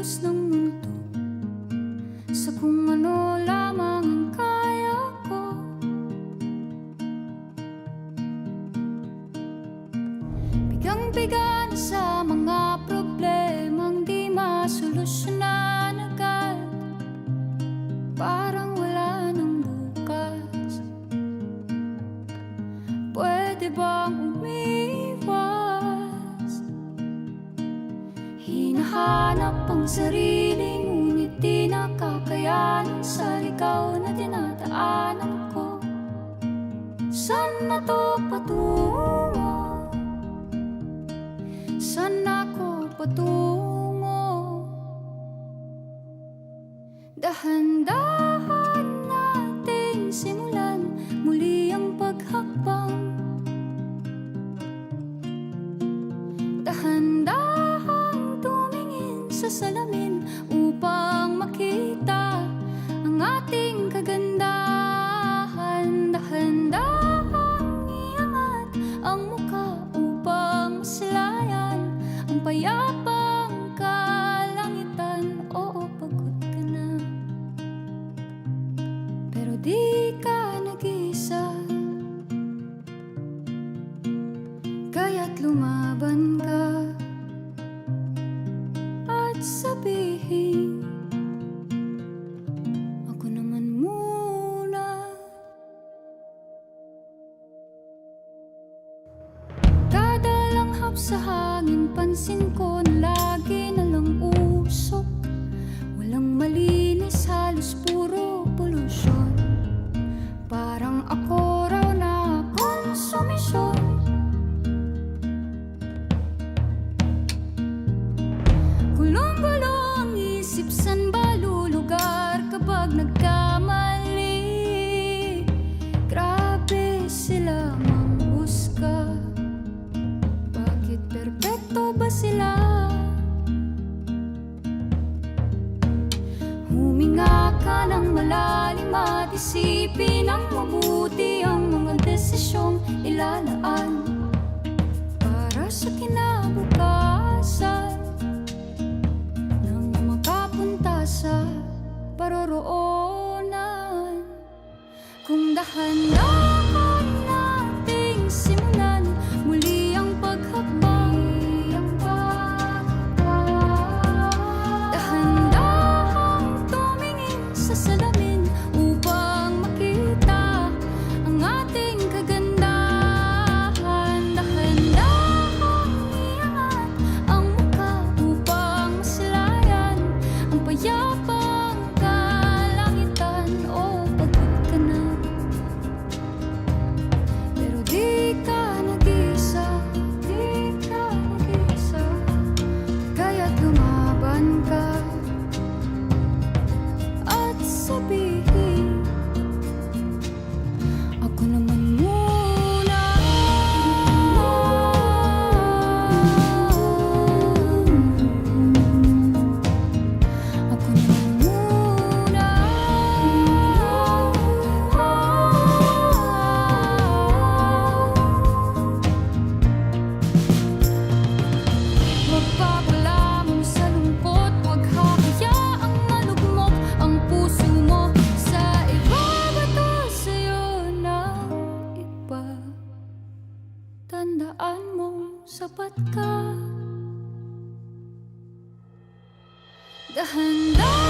kilos ng mundo, sa kung ano lamang ang kaya ko. Bigang-biga na sa mga problemang di masolusyonan agad, parang wala nang bukas. Pwede bang umiwas? Hinahanap ang sarili, ngunit di nakakayanan sa ligaw na dinadaanan ko. Saan na to patungo? Saan ako patungo? Dahan-dahan nating simulan muli ang paghakbang. Dahan-dahang tumingin sa salamin upang makita ang ating kagandahan. Dahan-dahang iangat ang mukha upang masilayan ang payapang kalangitan. Oo, pagod ka na, pero di ka nag-iisa. Kaya't lumaban ka at sabihin, ako naman muna. Kada langhap sa hangin, pansin ko na lagi na lang usok. Walang malinis, halos puro polusyon. Parang ako raw na konsumisyon. Gulong-gulo ang isip, san ba lulugar kapag nagkamali? Grabe sila manghusga, bakit perpekto ba sila? Huminga ka ng malalim at isipin ang mabuti ang mga desisyong ilalaan para sa kinabukasan, nang makapunta sa paroroonan. Kung dahan-dahan nating simulan muli ang paghakbang, dahan-dahang tumingin sa salamin upang makita ang ating kagandahan. Dahan-dahang iangat ang mukha upang masilayan ang payapang kalangitan. Oh, pagod ka na, pero di ka nag-iisa. Di ka nag-iisa. Kaya't lumaban ka at sabihin, ako naman muna. Ako naman muna. Magpapalamon sa lungkot, huwag hahayaang malugmok ang puso mo sa iba. Bato sa'yo ng iba. Tandaan mong sapat ka. Dahan-dahan